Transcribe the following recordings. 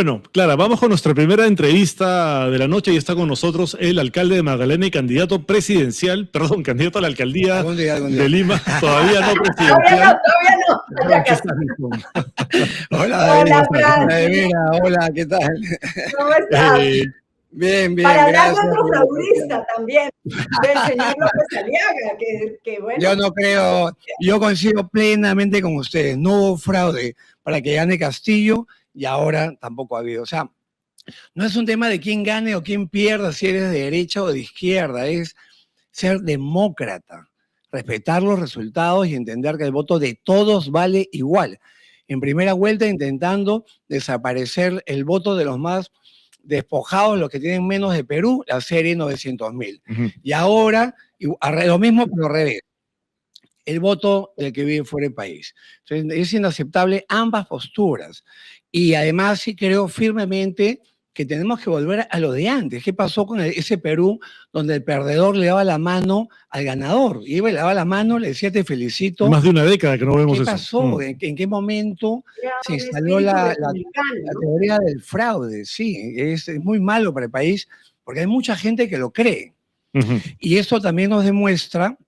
Bueno, Clara, vamos con nuestra primera entrevista de la noche y está con nosotros el alcalde de Magdalena y candidato presidencial, perdón, candidato a la alcaldía algún día. de Lima, todavía no presidencial. Todavía no, ya casi. Hola, Francis. Hola, ¿qué tal? ¿Cómo estás? Bien, Para hablar gracias. de otro fraudista también, del señor López Aliaga, que bueno. Yo no creo, yo coincido plenamente con ustedes, no hubo fraude para que gane Castillo y ahora tampoco ha habido. O sea, no es un tema de quién gane o quién pierda, si eres de derecha o de izquierda, es ser demócrata, respetar los resultados y entender que el voto de todos vale igual. En primera vuelta intentando desaparecer el voto de los más despojados, los que tienen menos de Perú, la serie 900.000. Y ahora, lo mismo pero al revés, el voto del que vive fuera del país. Entonces, es inaceptable ambas posturas. Y además sí creo firmemente que tenemos que volver a lo de antes. ¿Qué pasó con ese Perú donde el perdedor le daba la mano al ganador? Iba y le daba la mano, le decía te felicito. Más de una década que no vemos eso. ¿Qué pasó? ¿En qué momento se instaló la teoría del fraude? Sí, es muy malo para el país porque hay mucha gente que lo cree. Y eso también nos demuestra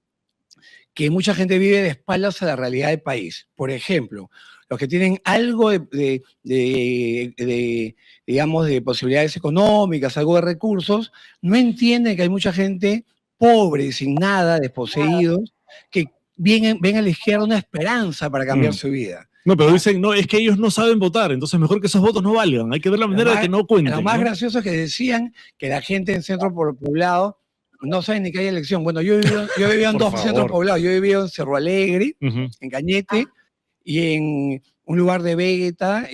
que mucha gente vive de espaldas a la realidad del país. Por ejemplo, los que tienen algo digamos, de posibilidades económicas, algo de recursos, no entienden que hay mucha gente pobre, sin nada, desposeídos, que ven a la izquierda una esperanza para cambiar su vida. No, pero dicen, no, es que ellos no saben votar, entonces mejor que esos votos no valgan. Hay que ver la manera de que no cuenten. Lo más gracioso es que decían que la gente en centro poblado no saben ni que hay elección. Bueno, yo he vivido en dos centros poblados. Yo he vivido en Cerro Alegre, en Cañete, y en un lugar de Vegeta,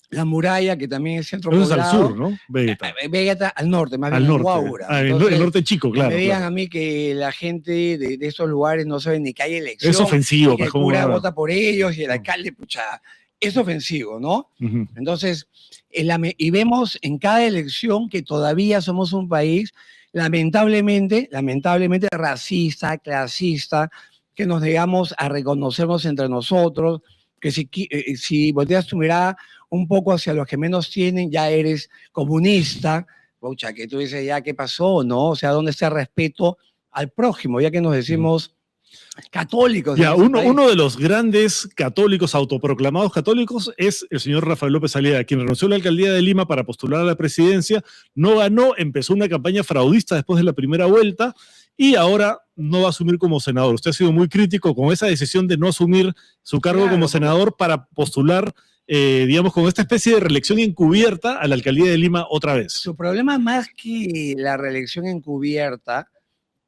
La Muralla, que también es centro poblado. Eso es al sur, ¿no? Vegeta al norte, más bien al norte. Huaura. El norte chico, claro. Me digan a mí que la gente de esos lugares no sabe ni que hay elección. Es ofensivo. Que el cura vota por ellos y el alcalde, pucha, es ofensivo, ¿no? Entonces, y vemos en cada elección que todavía somos un país lamentablemente racista, clasista, que nos negamos a reconocernos entre nosotros, que si volteas tu mirada un poco hacia los que menos tienen, ya eres comunista, pucha, que tú dices, ya, ¿qué pasó? ¿No? O sea, ¿dónde está el respeto al prójimo? Ya que nos decimos católicos. Ya, uno de los grandes católicos, autoproclamados católicos, es el señor Rafael López Aliaga, quien renunció a la alcaldía de Lima para postular a la presidencia, no ganó, empezó una campaña fraudista después de la primera vuelta y ahora no va a asumir como senador. Usted ha sido muy crítico con esa decisión de no asumir su cargo como senador para postular, digamos, con esta especie de reelección encubierta a la alcaldía de Lima otra vez. Su problema más que la reelección encubierta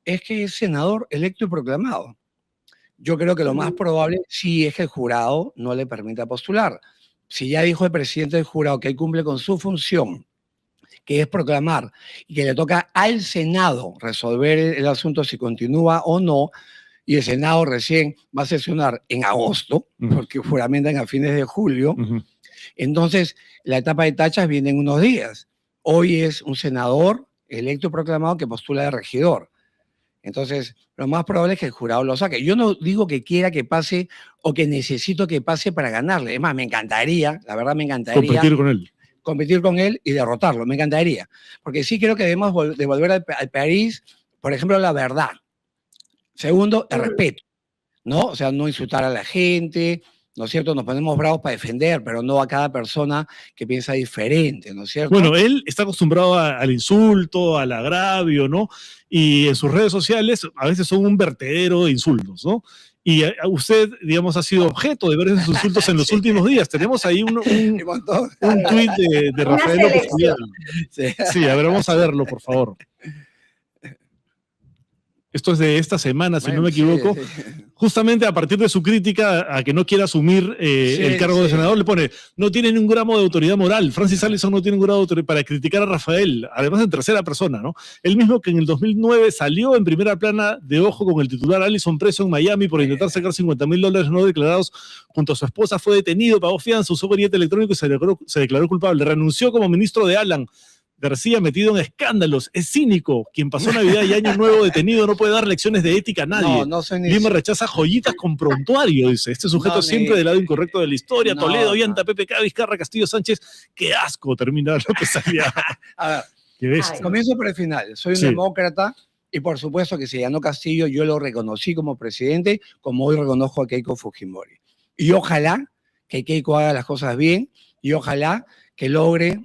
es que es senador electo y proclamado. Yo creo que lo más probable sí es que el jurado no le permita postular. Si ya dijo el presidente del jurado que él cumple con su función, que es proclamar, y que le toca al Senado resolver el asunto si continúa o no, y el Senado recién va a sesionar en agosto, porque juramentan a fines de julio, entonces la etapa de tachas viene en unos días. Hoy es un senador electo y proclamado que postula de regidor. Entonces, lo más probable es que el jurado lo saque. Yo no digo que quiera que pase o que necesito que pase para ganarle. Es más, me encantaría, la verdad me encantaría. Competir con él y derrotarlo, me encantaría. Porque sí creo que debemos devolver al país, por ejemplo, la verdad. Segundo, el respeto, ¿no? O sea, no insultar a la gente, ¿no es cierto? Nos ponemos bravos para defender, pero no a cada persona que piensa diferente, ¿no es cierto? Bueno, él está acostumbrado al insulto, al agravio, ¿no? Y en sus redes sociales a veces son un vertedero de insultos, ¿no? Y usted, digamos, ha sido objeto de varios insultos en los últimos días. Tenemos ahí un tuit de Rafael López Aliaga. Sí, a ver, vamos a verlo, por favor. Esto es de esta semana, si no me equivoco. Justamente a partir de su crítica a que no quiera asumir el cargo de senador, le pone, no tiene ningún gramo de autoridad moral. Francis Allison no tiene ningún grado de autoridad para criticar a Rafael, además en tercera persona, ¿no? Él mismo que en el 2009 salió en primera plana de ojo con el titular Allison preso en Miami por intentar sacar $50,000 no declarados junto a su esposa, fue detenido, pagó fianza, usó billete electrónico y se declaró culpable. Renunció como ministro de Alan García metido en escándalos, es cínico. Quien pasó Navidad y Año Nuevo detenido no puede dar lecciones de ética a nadie. No soy ni... Lima rechaza joyitas con prontuario, dice. Este sujeto siempre del lado incorrecto de la historia. Toledo, Ollanta, PPK, Vizcarra, Castillo, Sánchez. ¡Qué asco! Termina López Aliaga. A ver, qué bestia. Comienzo por el final. Soy un demócrata y por supuesto que si ganó Castillo, yo lo reconocí como presidente, como hoy reconozco a Keiko Fujimori. Y ojalá que Keiko haga las cosas bien y ojalá que logre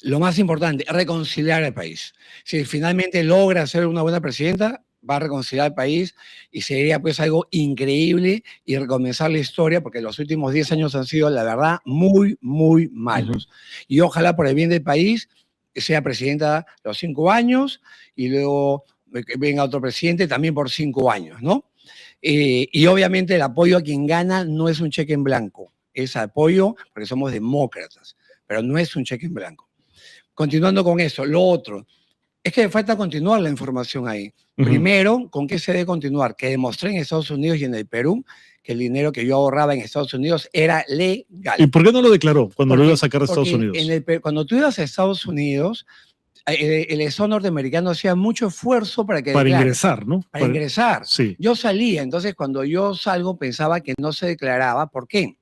lo más importante, reconciliar al país. Si finalmente logra ser una buena presidenta, va a reconciliar al país y sería pues algo increíble y recomenzar la historia, porque los últimos 10 años han sido, la verdad, muy, muy malos. Y ojalá por el bien del país sea presidenta los 5 años y luego venga otro presidente también por 5 años, ¿no? Y obviamente el apoyo a quien gana no es un cheque en blanco, es apoyo porque somos demócratas, pero no es un cheque en blanco. Continuando con eso, lo otro, es que falta continuar la información ahí. Primero, ¿con qué se debe continuar? Que demostré en Estados Unidos y en el Perú que el dinero que yo ahorraba en Estados Unidos era legal. ¿Y por qué no lo declaró cuando lo iba a sacar de Estados Unidos? Cuando tú ibas a Estados Unidos, el Estado norteamericano hacía mucho esfuerzo para ingresar, ¿no? Para ingresar. Sí. Yo salía, entonces cuando yo salgo pensaba que no se declaraba. ¿Por qué?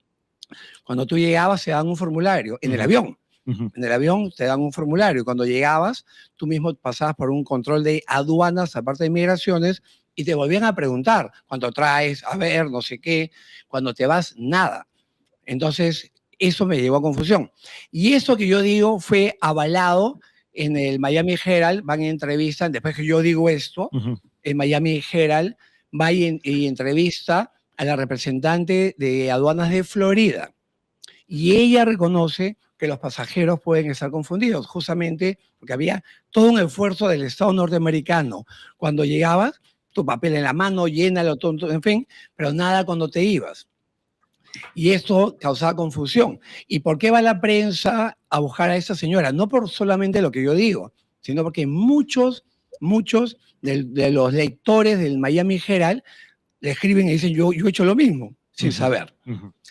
Cuando tú llegabas se daban un formulario en el avión. En el avión te dan un formulario. Cuando llegabas, tú mismo pasabas por un control de aduanas, aparte de migraciones, y te volvían a preguntar cuánto traes, a ver, no sé qué. Cuando te vas, nada. Entonces, eso me llevó a confusión. Y eso que yo digo fue avalado en el Miami Herald. Van y entrevistan, después que yo digo esto, el Miami Herald va y entrevista a la representante de aduanas de Florida. Y ella reconoce que los pasajeros pueden estar confundidos, justamente porque había todo un esfuerzo del Estado norteamericano. Cuando llegabas, tu papel en la mano, llénalo, todo, en fin, pero nada cuando te ibas. Y esto causaba confusión. ¿Y por qué va la prensa a buscar a esa señora? No por solamente lo que yo digo, sino porque muchos de los lectores del Miami Herald le escriben y dicen, yo he hecho lo mismo, sin saber.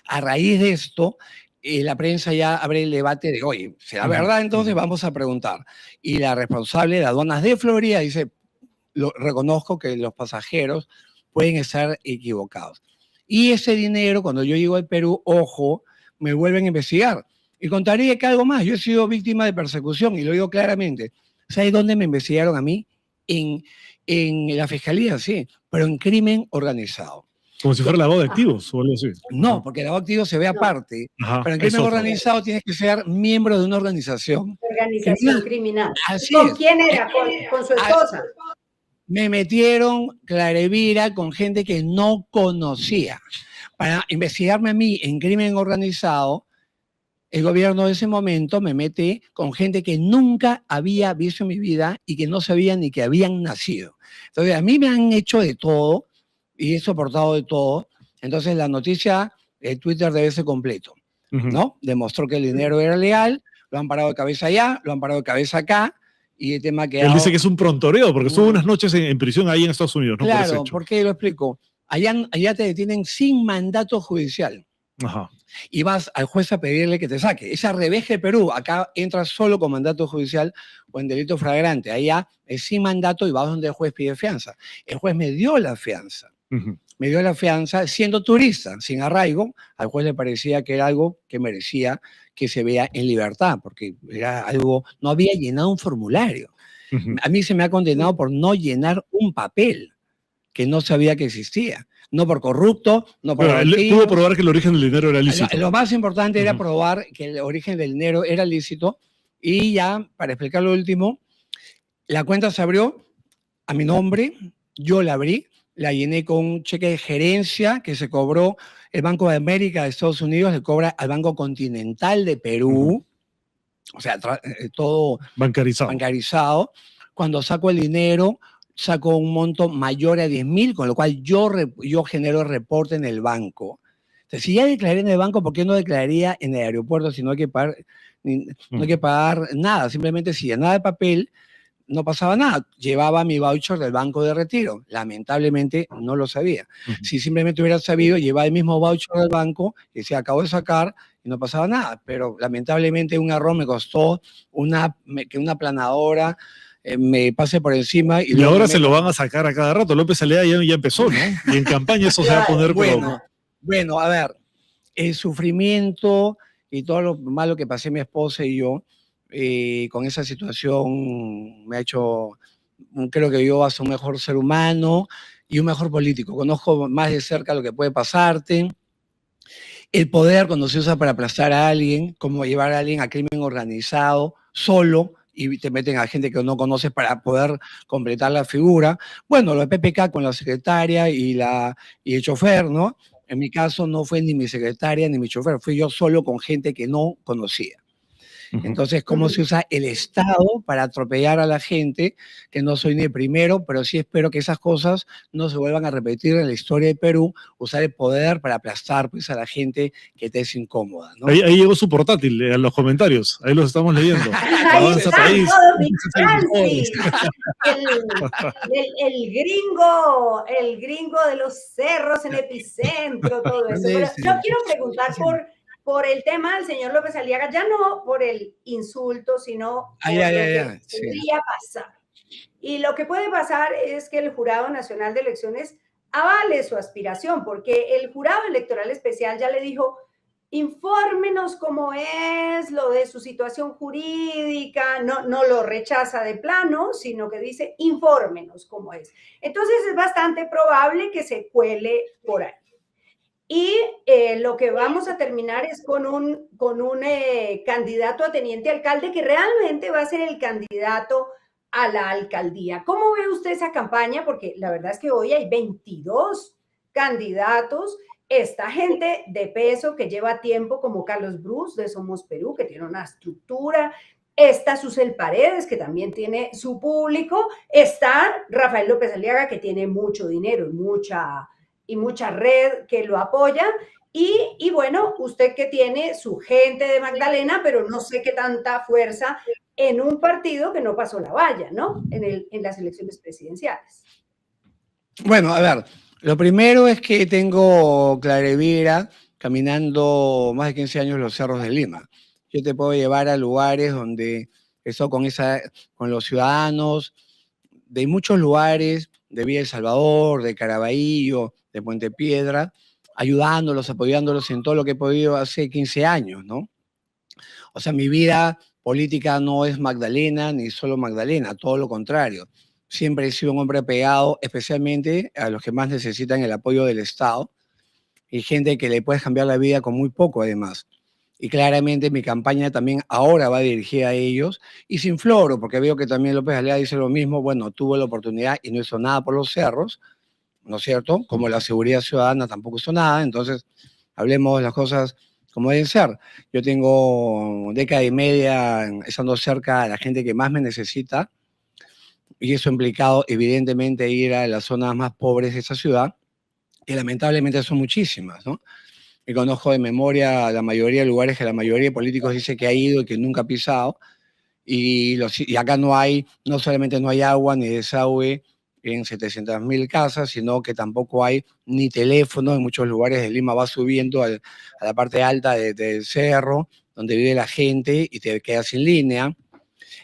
A raíz de esto, la prensa ya abre el debate de, oye, ¿será verdad? Entonces vamos a preguntar. Y la responsable de aduanas de Florida dice, reconozco que los pasajeros pueden estar equivocados. Y ese dinero, cuando yo llego al Perú, ojo, me vuelven a investigar. Y contaría que algo más, yo he sido víctima de persecución, y lo digo claramente. ¿Sabes dónde me investigaron a mí? En la fiscalía, sí, pero en crimen organizado. Como si fuera lavado de activos o algo así. No, porque el lavado de activos se ve aparte. Pero en crimen organizado tienes que ser miembro de una organización. Organización criminal. Así ¿Con es. quién era? ¿Con su esposa? Me metieron Clarevira con gente que no conocía. Para investigarme a mí en crimen organizado, el gobierno de ese momento me mete con gente que nunca había visto en mi vida y que no sabía ni que habían nacido. Entonces, a mí me han hecho de todo y he soportado de todo. Entonces, la noticia, el Twitter debe ser completo, ¿no? Demostró que el dinero era legal, lo han parado de cabeza allá, lo han parado de cabeza acá, y el tema que... Él dice que es un prontoreo, porque estuvo unas noches en prisión ahí en Estados Unidos, ¿no? Claro, ¿por qué lo explico? Allá te detienen sin mandato judicial. Y vas al juez a pedirle que te saque. Esa revés de Perú, acá entras solo con mandato judicial o en delito flagrante. Allá es sin mandato y vas donde el juez pide fianza. El juez me dio la fianza. Me dio la fianza siendo turista, sin arraigo. Al juez le parecía que era algo que merecía que se vea en libertad, porque era algo, no había llenado un formulario. A mí se me ha condenado por no llenar un papel que no sabía que existía. No por corrupto, no por... Pero él pudo probar que el origen del dinero era lícito. Lo más importante era probar que el origen del dinero era lícito. Y ya, para explicar lo último, la cuenta se abrió a mi nombre, yo la abrí, la llené con un cheque de gerencia que se cobró el Banco de América de Estados Unidos, le cobra al Banco Continental de Perú, o sea, todo bancarizado. Cuando saco el dinero, saco un monto mayor a 10.000, con lo cual yo genero reporte en el banco. Entonces, si ya declaré en el banco, ¿por qué no declararía en el aeropuerto si no hay que pagar, no hay que pagar nada? Simplemente si llenaba el papel, no pasaba nada. Llevaba mi voucher del banco de retiro. Lamentablemente no lo sabía. Si simplemente hubiera sabido, llevaba el mismo voucher del banco y se acabó de sacar, y no pasaba nada. Pero lamentablemente un error me costó que una aplanadora me pase por encima. Y ahora se lo van a sacar a cada rato. López Aliaga ya empezó, ¿no? Y en campaña eso se va a poner... Bueno, a ver, el sufrimiento y todo lo malo que pasé mi esposa y yo con esa situación me ha hecho, creo que yo soy un mejor ser humano y un mejor político. Conozco más de cerca lo que puede pasarte. El poder cuando se usa para aplastar a alguien, como llevar a alguien a crimen organizado solo y te meten a gente que no conoces para poder completar la figura. Bueno, lo de PPK con la secretaria y el chofer, ¿no? En mi caso no fue ni mi secretaria ni mi chofer, fui yo solo con gente que no conocía. Entonces, ¿cómo se usa el Estado para atropellar a la gente? Que no soy ni el primero, pero sí espero que esas cosas no se vuelvan a repetir en la historia de Perú, usar el poder para aplastar pues, a la gente que te es incómoda, ¿no? Ahí llegó su portátil en los comentarios, ahí los estamos leyendo. Avanza país. El gringo de los cerros en Epicentro, todo eso. Pero yo quiero preguntar por el tema del señor López Aliaga, ya no por el insulto, sino por lo que podría pasar. Y lo que puede pasar es que el Jurado Nacional de Elecciones avale su aspiración, porque el Jurado Electoral Especial ya le dijo, infórmenos cómo es lo de su situación jurídica, no lo rechaza de plano, sino que dice, infórmenos cómo es. Entonces es bastante probable que se cuele por ahí. Y lo que vamos a terminar es con un candidato a teniente alcalde que realmente va a ser el candidato a la alcaldía. ¿Cómo ve usted esa campaña? Porque la verdad es que hoy hay 22 candidatos. Esta gente de peso que lleva tiempo, como Carlos Bruce de Somos Perú, que tiene una estructura. Está Susel Paredes, que también tiene su público. Está Rafael López Aliaga, que tiene mucho dinero y mucha red que lo apoya. Y bueno, usted que tiene su gente de Magdalena, pero no sé qué tanta fuerza en un partido que no pasó la valla, ¿no? En las elecciones presidenciales. Bueno, a ver, lo primero es que tengo Clarevira caminando más de 15 años los cerros de Lima. Yo te puedo llevar a lugares donde estoy con los ciudadanos de muchos lugares, de Villa El Salvador, de Caraballo, de Puente Piedra, ayudándolos, apoyándolos en todo lo que he podido hace 15 años, ¿no? O sea, mi vida política no es Magdalena ni solo Magdalena, todo lo contrario. Siempre he sido un hombre apegado, especialmente a los que más necesitan el apoyo del Estado y gente que le puedes cambiar la vida con muy poco, además. Y claramente mi campaña también ahora va dirigida a ellos y sin floro, porque veo que también López Aliaga dice lo mismo. Bueno, tuvo la oportunidad y no hizo nada por los cerros, ¿no es cierto? Como la seguridad ciudadana tampoco hizo nada, entonces hablemos de las cosas como deben ser. Yo tengo década y media estando cerca de la gente que más me necesita y eso ha implicado evidentemente ir a las zonas más pobres de esa ciudad, que lamentablemente son muchísimas, ¿no? Y conozco de memoria la mayoría de lugares que la mayoría de políticos dice que ha ido y que nunca ha pisado, y acá no solamente no hay agua ni desagüe en 700.000 casas, sino que tampoco hay ni teléfono. En muchos lugares de Lima va subiendo a la parte alta del cerro, donde vive la gente, y te quedas sin línea.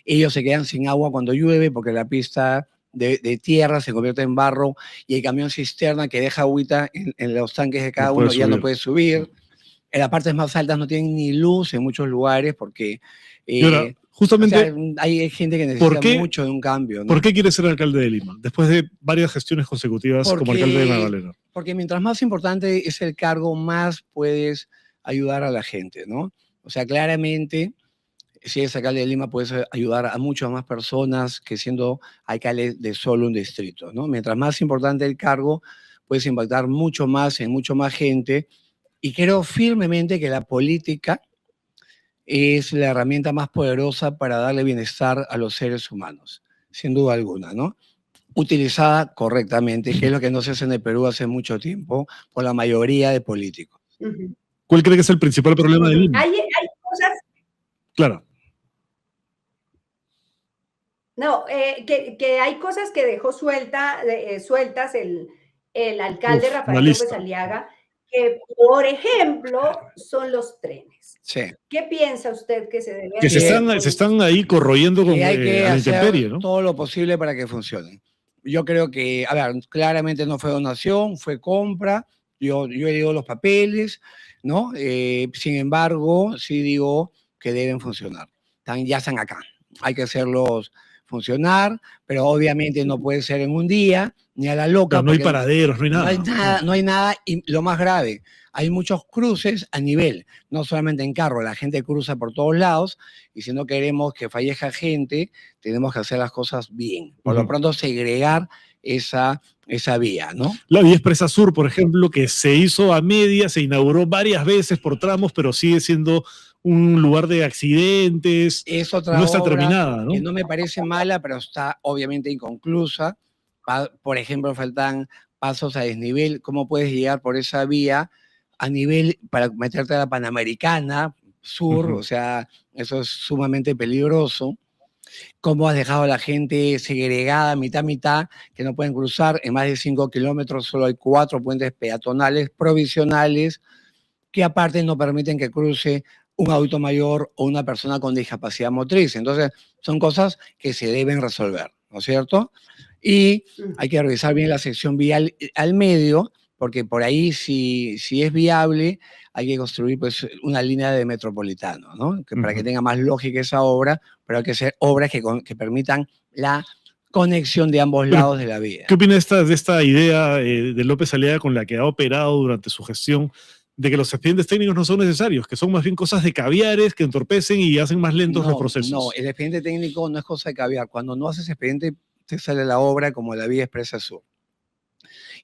Ellos se quedan sin agua cuando llueve porque la pista de tierra se convierte en barro y el camión cisterna que deja agüita en los tanques de cada uno ya no puede subir. En las partes más altas no tienen ni luz en muchos lugares porque justamente, o sea, hay gente que necesita mucho de un cambio, ¿no? ¿Por qué quiere ser alcalde de Lima? Después de varias gestiones consecutivas como alcalde de Magdalena. Porque mientras más importante es el cargo, más puedes ayudar a la gente, ¿no? O sea, claramente, si eres alcalde de Lima, puedes ayudar a muchas más personas que siendo alcalde de solo un distrito, ¿no? Mientras más importante el cargo, puedes impactar mucho más en mucho más gente. Y creo firmemente que la política es la herramienta más poderosa para darle bienestar a los seres humanos, sin duda alguna, ¿no? Utilizada correctamente, que es lo que no se hace en el Perú hace mucho tiempo, por la mayoría de políticos. ¿Cuál cree que es el principal problema de Lima? Hay cosas... Claro. No, que hay cosas que dejó sueltas el alcalde Rafael López Aliaga, que, por ejemplo, son los trenes. Sí. ¿Qué piensa usted que se debe hacer? Que se están ahí corroyendo con, hay que a la hacer intemperie, ¿no? todo lo posible para que funcionen. Yo creo que, a ver, claramente no fue donación, fue compra. Yo he leído los papeles, ¿no? Sin embargo, sí digo que deben funcionar. Ya están acá. Hay que hacerlos funcionar, pero obviamente no puede ser en un día, ni a la loca. No hay paraderos, no hay nada. No hay nada, y lo más grave, hay muchos cruces a nivel, no solamente en carro, la gente cruza por todos lados, y si no queremos que fallezca gente, tenemos que hacer las cosas bien. Por lo pronto, segregar esa vía, ¿no? La vía expresa sur, por ejemplo, que se hizo a media, se inauguró varias veces por tramos, pero sigue siendo un lugar de accidentes. Es otra no está obra terminada, ¿no? que no me parece mala, pero está obviamente inconclusa. Por ejemplo, faltan pasos a desnivel. ¿Cómo puedes llegar por esa vía a nivel para meterte a la Panamericana Sur? O sea, eso es sumamente peligroso. ¿Cómo has dejado a la gente segregada, mitad, que no pueden cruzar? En más de 5 kilómetros solo hay 4 puentes peatonales provisionales que aparte no permiten que cruce un adulto mayor o una persona con discapacidad motriz. Entonces, son cosas que se deben resolver, ¿no es cierto? Y hay que revisar bien la sección vial al medio, porque por ahí, si es viable, hay que construir pues, una línea de metropolitano, ¿no? Para que tenga más lógica esa obra, pero hay que hacer obras que permitan la conexión de ambos lados de la vía. ¿Qué opina de esta idea de López Aliaga con la que ha operado durante su gestión, de que los expedientes técnicos no son necesarios, que son más bien cosas de caviares que entorpecen y hacen más lentos los procesos? No, el expediente técnico no es cosa de caviar. Cuando no haces expediente, te sale la obra como la vía expresa sur.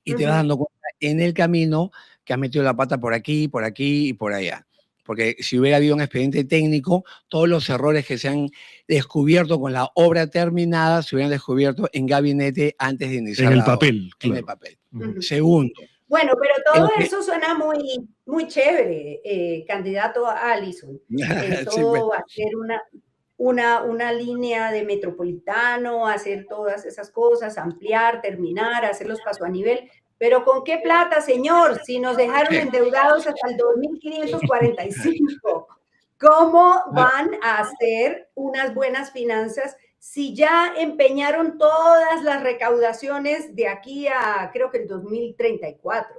Y te vas dando cuenta en el camino que has metido la pata por aquí y por allá. Porque si hubiera habido un expediente técnico, todos los errores que se han descubierto con la obra terminada se hubieran descubierto en gabinete antes de iniciar en el papel, claro. En el papel. Segundo. Bueno, pero todo eso suena muy chévere, candidato a Alison. Eso sí, pues. Hacer una línea de metropolitano, hacer todas esas cosas, ampliar, terminar, hacer los pasos a nivel. Pero ¿con qué plata, señor? Si nos dejaron endeudados hasta el 2545. ¿Cómo van a hacer unas buenas finanzas si ya empeñaron todas las recaudaciones de aquí a, creo que el 2034?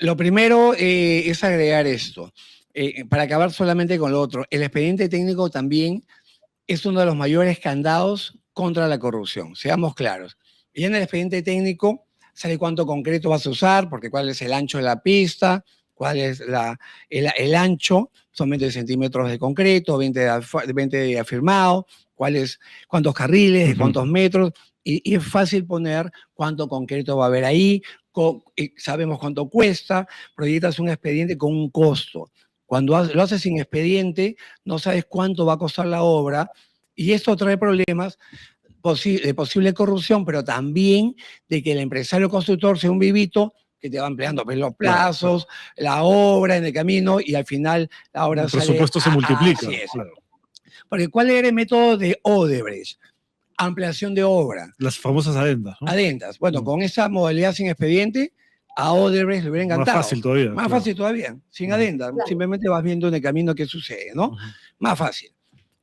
Lo primero es agregar esto, para acabar solamente con lo otro. El expediente técnico también es uno de los mayores candados contra la corrupción, seamos claros. Y en el expediente técnico sale cuánto concreto vas a usar, porque cuál es el ancho de la pista, cuál es el ancho, son 20 centímetros de concreto, 20 de afirmado, cuántos carriles, de cuántos metros, y es fácil poner cuánto concreto va a haber ahí, sabemos cuánto cuesta, proyectas un expediente con un costo. Cuando lo haces sin expediente, no sabes cuánto va a costar la obra, y esto trae problemas de posible corrupción, pero también de que el empresario constructor sea un vivito que te va empleando los plazos, la obra en el camino, y al final la obra sale... El presupuesto se multiplica. Así es. Claro. Porque ¿cuál era el método de Odebrecht? Ampliación de obra. Las famosas adendas, ¿no? Adendas. Bueno, con esa modalidad sin expediente, a Odebrecht le hubiera encantado. Más fácil todavía. Más fácil todavía, sin adenda. Claro. Simplemente vas viendo en el camino qué sucede, ¿no? Más fácil.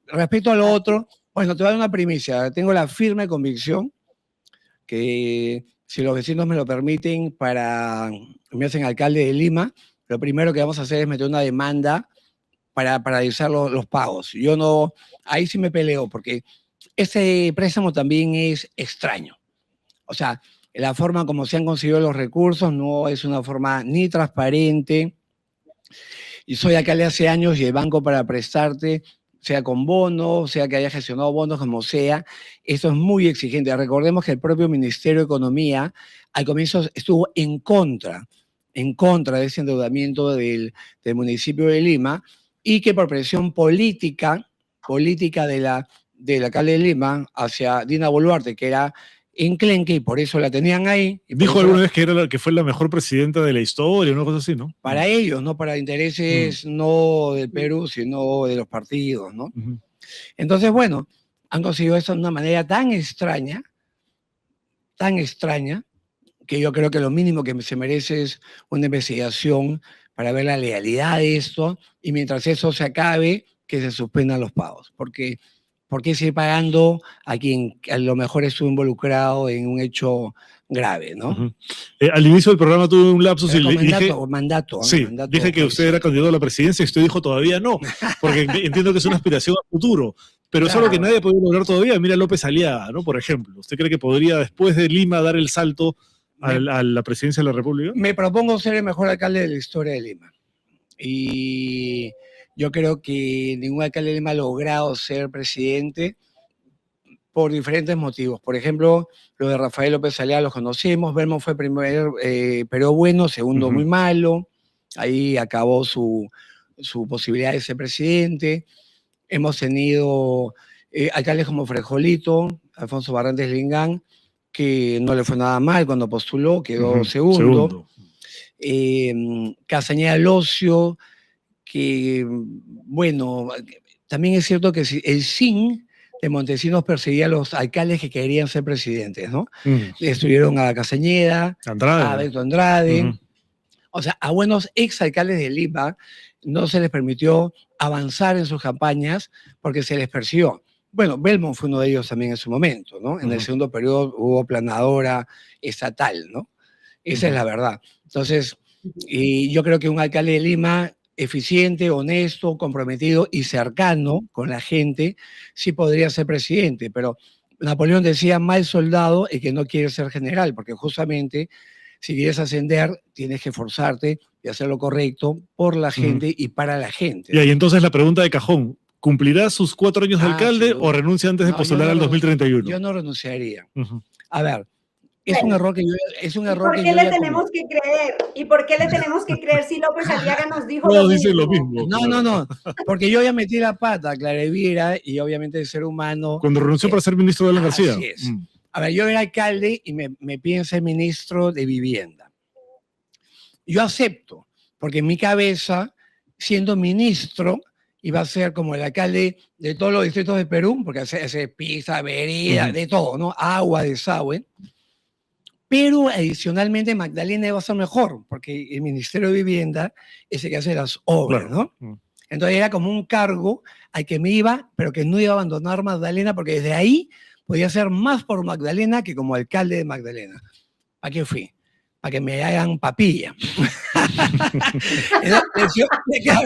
Respecto a lo otro, bueno, te voy a dar una primicia. Tengo la firme convicción que si los vecinos me lo permiten me hacen alcalde de Lima, lo primero que vamos a hacer es meter una demanda para paralizar los pagos. Yo no, ahí sí me peleo, porque ese préstamo también es extraño. O sea, la forma como se han conseguido los recursos no es una forma ni transparente. Y soy alcalde hace años y el banco para prestarte, sea con bonos, sea que haya gestionado bonos, como sea, esto es muy exigente. Recordemos que el propio Ministerio de Economía al comienzo estuvo en contra de ese endeudamiento del municipio de Lima, y que por presión política del alcalde de Lima hacia Dina Boluarte, que era enclenque y por eso la tenían ahí. Dijo alguna vez que fue la mejor presidenta de la historia, una cosa así, ¿no? Para ellos, no para intereses no del Perú, sino de los partidos, ¿no? Entonces, bueno, han conseguido esto de una manera tan extraña, que yo creo que lo mínimo que se merece es una investigación para ver la legalidad de esto, y mientras eso se acabe, que se suspendan los pagos. Porque ¿por qué seguir pagando a quien a lo mejor estuvo involucrado en un hecho grave, ¿no? Al inicio del programa tuve un lapsus y dije... Mandato. Dije que usted era candidato a la presidencia y usted dijo todavía no, porque entiendo que es una aspiración a futuro. Pero es algo que nadie ha podido lograr todavía. Mira López Aliaga, ¿no? Por ejemplo. ¿Usted cree que podría, después de Lima, dar el salto a la presidencia de la República? Me propongo ser el mejor alcalde de la historia de Lima. Y yo creo que ningún alcalde de Lima ha logrado ser presidente por diferentes motivos. Por ejemplo, lo de Rafael López Aliaga los conocemos. Belmont fue primer periodo bueno, segundo muy malo. Ahí acabó su posibilidad de ser presidente. Hemos tenido alcaldes como Frejolito, Alfonso Barrantes Lingán, que no le fue nada mal cuando postuló, quedó segundo. Castañeda Locio, que, bueno, también es cierto que el SIN de Montesinos perseguía a los alcaldes que querían ser presidentes, ¿no? Destruyeron a Castañeda, a Beto Andrade. O sea, a buenos exalcaldes de Lima no se les permitió avanzar en sus campañas porque se les persiguió. Bueno, Belmont fue uno de ellos también en su momento, ¿no? En el segundo periodo hubo planadora estatal, ¿no? Esa es la verdad. Entonces, yo creo que un alcalde de Lima eficiente, honesto, comprometido y cercano con la gente sí podría ser presidente, pero Napoleón decía mal soldado y que no quiere ser general, porque justamente si quieres ascender, tienes que esforzarte y hacer lo correcto por la gente y para la gente. Y entonces la pregunta de cajón, ¿cumplirá sus 4 años de alcalde o renuncia antes de postular al 2031? Yo no renunciaría. A ver, es un error que yo... ¿Por qué le tenemos que creer? ¿Y por qué le tenemos que creer si López Aliaga nos dijo lo mismo? No, porque yo ya metí la pata, Clarevira, y obviamente el ser humano... Cuando renunció para ser ministro de Alan García. Así es. A ver, yo era alcalde y me piden ser ministro de vivienda. Yo acepto, porque en mi cabeza, siendo ministro, iba a ser como el alcalde de todos los distritos de Perú, porque hace pizza, vereda, de todo, ¿no? Agua, desagüe. Pero adicionalmente Magdalena iba a ser mejor, porque el Ministerio de Vivienda es el que hace las obras, ¿no? Entonces era como un cargo al que me iba, pero que no iba a abandonar Magdalena, porque desde ahí podía hacer más por Magdalena que como alcalde de Magdalena. ¿Para qué fui? Para que me hagan papilla.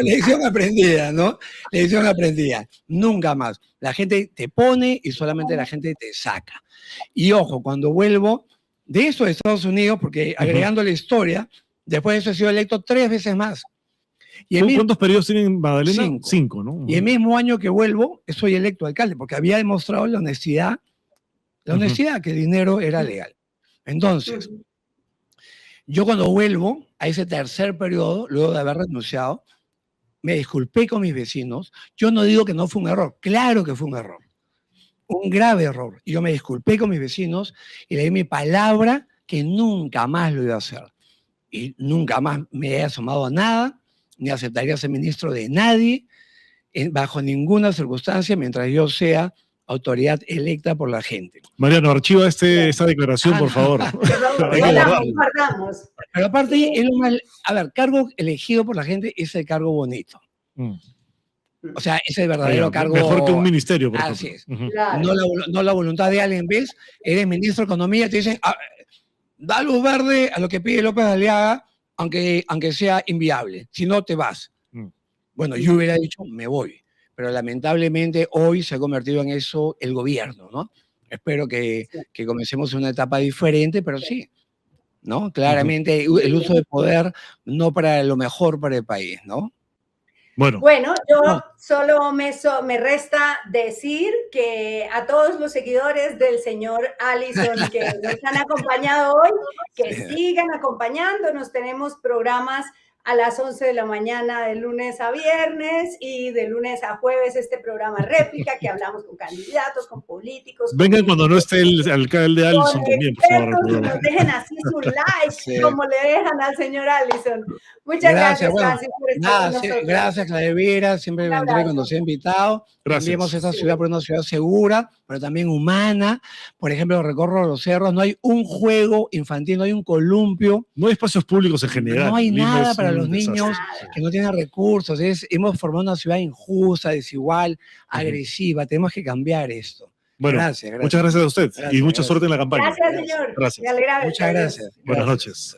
Lección aprendida, ¿no? Lección aprendida. Nunca más. La gente te pone y solamente la gente te saca. Y ojo, cuando vuelvo de eso de Estados Unidos, porque agregando la historia, después de eso he sido electo 3 veces más. Y ¿Cuántos periodos tienen Magdalena? 5, ¿no? Y el mismo año que vuelvo, soy electo alcalde, porque había demostrado la honestidad, que el dinero era legal. Entonces, yo cuando vuelvo a ese tercer periodo, luego de haber renunciado, me disculpé con mis vecinos. Yo no digo que no fue un error, claro que fue un error, un grave error. Y yo me disculpé con mis vecinos y le di mi palabra que nunca más lo iba a hacer. Y nunca más me he asomado a nada, ni aceptaría ser ministro de nadie, bajo ninguna circunstancia, mientras yo sea autoridad electa por la gente. Mariano, archiva esta declaración, por favor. Guardamos. Pero aparte, a ver, cargo elegido por la gente es el cargo bonito. O sea, es el verdadero cargo. Mejor que un ministerio, por Así ejemplo. Es. Claro. No la voluntad de alguien. ¿Ves? Eres ministro de Economía, te dicen, da luz verde a lo que pide López Aliaga, aunque sea inviable. Si no, te vas. Bueno, yo hubiera dicho, me voy. Pero lamentablemente hoy se ha convertido en eso el gobierno, ¿no? Espero que comencemos una etapa diferente, pero sí, ¿no? Claramente el uso de poder no para lo mejor para el país, ¿no? Bueno, yo solo me resta decir que a todos los seguidores del señor Allison que nos han acompañado hoy, que sigan acompañándonos. Tenemos programas a las 11 de la mañana de lunes a viernes y de lunes a jueves este programa Réplica, que hablamos con candidatos, con políticos. Vengan cuando no esté el alcalde Allison también, por favor. Y nos dejen así su like, como le dejan al señor Allison. Muchas gracias, Francis, por estar con nosotros. Gracias, Clavera, siempre vendré cuando sea invitado. Cambiemos esta ciudad por una ciudad segura, pero también humana. Por ejemplo, recorro los cerros, no hay un juego infantil, no hay un columpio. No hay espacios públicos en general. No hay nada para los niños que no tienen recursos. Hemos formado una ciudad injusta, desigual, agresiva. Tenemos que cambiar esto. Bueno, muchas gracias a usted y mucha suerte en la campaña. Gracias, señor. Gracias. Muchas gracias. Buenas noches.